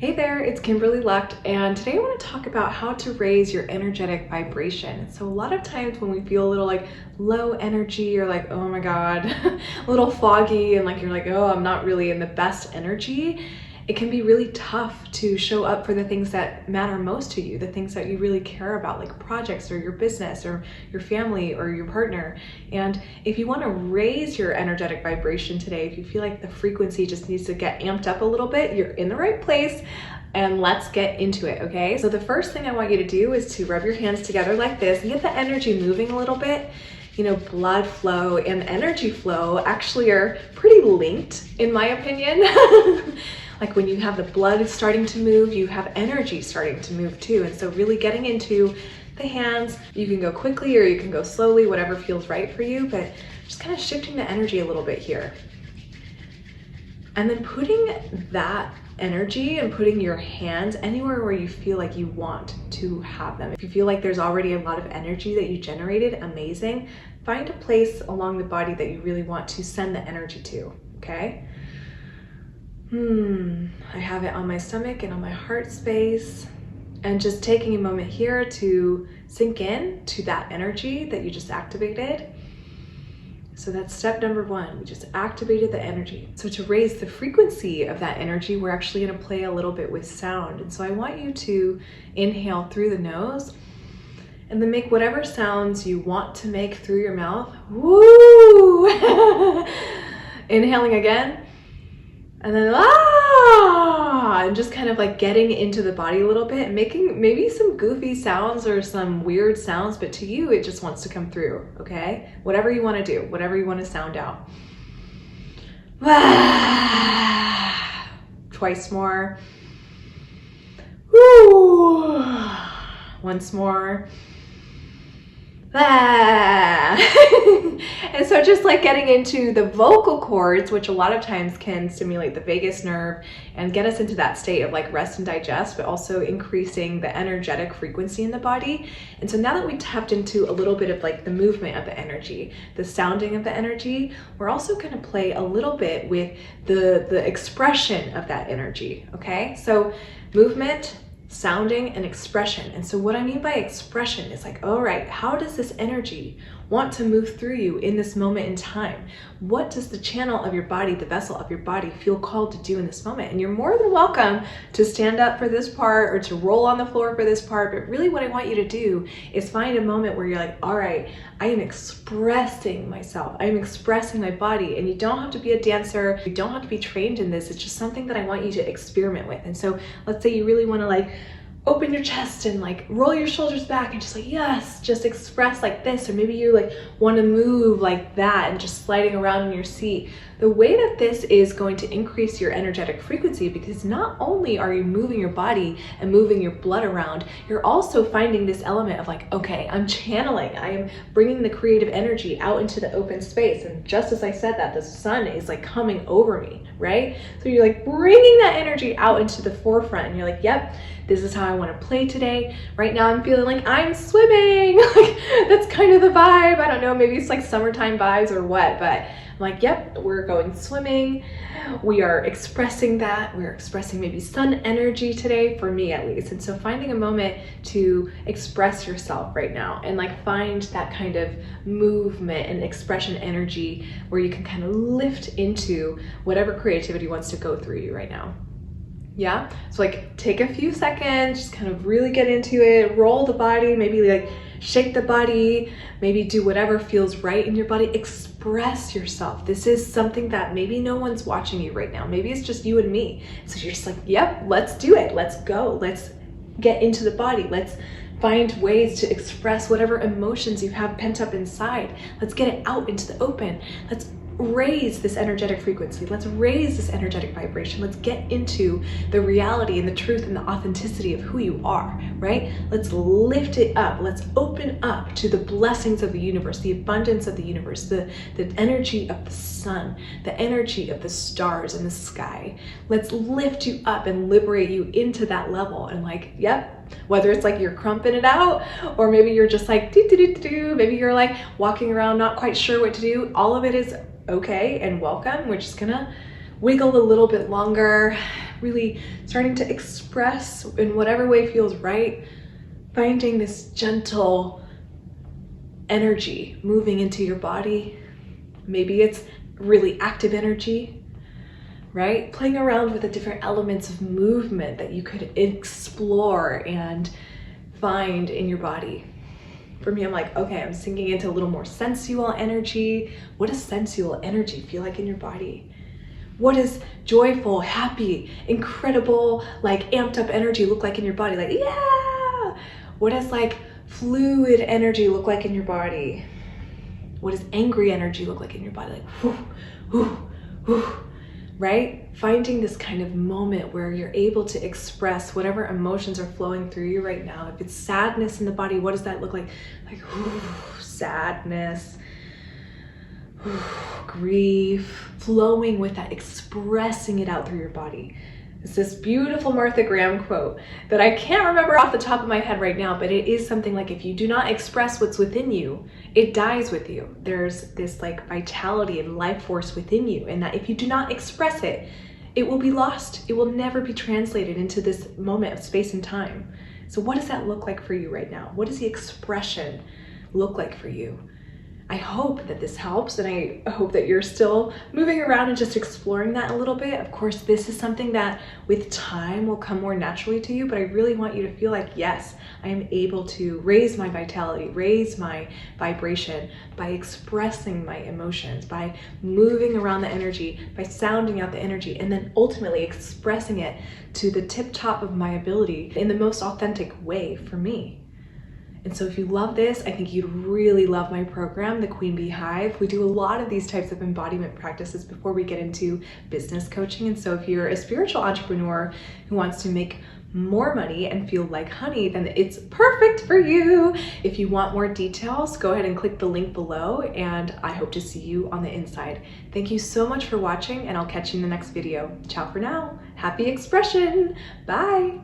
Hey there, it's Kimberly Lucht, and today I want to talk about how to raise your energetic vibration. So a lot of times when we feel a little low energy or oh my God, a little foggy and you're oh, I'm not really in the best energy, it can be really tough to show up for the things that matter most to you, the things that you really care about, like projects or your business or your family or your partner. And if you want to raise your energetic vibration today, if you feel like the frequency just needs to get amped up a little bit, you're in the right place. And let's get into it, okay? So the first thing I want you to do is to rub your hands together like this and get the energy moving a little bit. You know, blood flow and energy flow actually are pretty linked, in my opinion. Like when you have the blood starting to move, you have energy starting to move too. And so really getting into the hands, you can go quickly or you can go slowly, whatever feels right for you, but just kind of shifting the energy a little bit here. And then putting that energy and putting your hands anywhere where you feel like you want to have them. If you feel like there's already a lot of energy that you generated, amazing. Find a place along the body that you really want to send the energy to, okay? I have it on my stomach and on my heart space. And just taking a moment here to sink in to that energy that you just activated. So that's step number one, we just activated the energy. So to raise the frequency of that energy, we're actually gonna play a little bit with sound. And so I want you to inhale through the nose and then make whatever sounds you want to make through your mouth. Woo! Inhaling again. And then and just kind of getting into the body a little bit and making maybe some goofy sounds or some weird sounds, but to you, it just wants to come through, okay? Whatever you want to do, whatever you want to sound out. Twice more. Woo! Once more. And so just getting into the vocal cords, which a lot of times can stimulate the vagus nerve and get us into that state of rest and digest, but also increasing the energetic frequency in the body. And so now that we tapped into a little bit of the movement of the energy, the sounding of the energy, we're also going to play a little bit with the expression of that energy, okay? So movement, sounding, and expression. And so what I mean by expression is all right, how does this energy want to move through you in this moment in time? What does the channel of your body, the vessel of your body, feel called to do in this moment? And you're more than welcome to stand up for this part or to roll on the floor for this part, but really what I want you to do is find a moment where you're all right, I am expressing myself. I am expressing my body. And you don't have to be a dancer. You don't have to be trained in this. It's just something that I want you to experiment with. And so let's say you really want to open your chest and roll your shoulders back and just yes, just express this. Or maybe you want to move like that and just sliding around in your seat. The way that this is going to increase your energetic frequency, because not only are you moving your body and moving your blood around, you're also finding this element of okay, I'm channeling, I am bringing the creative energy out into the open space. And just as I said that, the sun is coming over me, right? So you're bringing that energy out into the forefront and you're yep, this is how I want to play today. Right now I'm feeling I'm swimming. That's kind of the vibe. I don't know, maybe it's summertime vibes or what, but I'm yep, we're going swimming. We are expressing that. We're expressing maybe sun energy today, for me at least. And so finding a moment to express yourself right now and find that kind of movement and expression energy where you can kind of lift into whatever creativity wants to go through you right now. Yeah, so take a few seconds, just kind of really get into it, roll the body, maybe shake the body, maybe do whatever feels right in your body. Express yourself. This is something that maybe no one's watching you right now. Maybe it's just you and me. So you're just yep, let's do it. Let's go. Let's get into the body. Let's find ways to express whatever emotions you have pent up inside. Let's get it out into the open. Let's raise this energetic frequency. Let's raise this energetic vibration. Let's get into the reality and the truth and the authenticity of who you are, right? Let's lift it up. Let's open up to the blessings of the universe, the abundance of the universe, the energy of the sun, the energy of the stars and the sky. Let's lift you up and liberate you into that level. And yep, whether it's you're crumping it out, or maybe you're just maybe you're walking around not quite sure what to do. All of it is okay and welcome. We're just gonna wiggle a little bit longer, really starting to express in whatever way feels right, finding this gentle energy moving into your body. Maybe it's really active energy, right? Playing around with the different elements of movement that you could explore and find in your body. For me, I'm like, okay, I'm sinking into a little more sensual energy. What does sensual energy feel like in your body? What does joyful, happy, incredible, like amped up energy look like in your body? Like, yeah! What does like fluid energy look like in your body? What does angry energy look like in your body? Like, whoo, whoo, whoo, right? Finding this kind of moment where you're able to express whatever emotions are flowing through you right now. If it's sadness in the body, what does that look like? Like, whoo, sadness, whoo, grief, flowing with that, expressing it out through your body. It's this beautiful Martha Graham quote that I can't remember off the top of my head right now, but it is something like, if you do not express what's within you, it dies with you. There's this like vitality and life force within you, and that if you do not express it, it will be lost. It will never be translated into this moment of space and time. So what does that look like for you right now? What does the expression look like for you? I hope that this helps, and I hope that you're still moving around and just exploring that a little bit. Of course, this is something that with time will come more naturally to you, but I really want you to feel like, yes, I am able to raise my vitality, raise my vibration by expressing my emotions, by moving around the energy, by sounding out the energy, and then ultimately expressing it to the tip top of my ability in the most authentic way for me. And so if you love this, I think you'd really love my program, the Queen Bee Hive. We do a lot of these types of embodiment practices before we get into business coaching. And so if you're a spiritual entrepreneur who wants to make more money and feel like honey, then it's perfect for you. If you want more details, go ahead and click the link below, and I hope to see you on the inside. Thank you so much for watching, and I'll catch you in the next video. Ciao for now. Happy expression. Bye.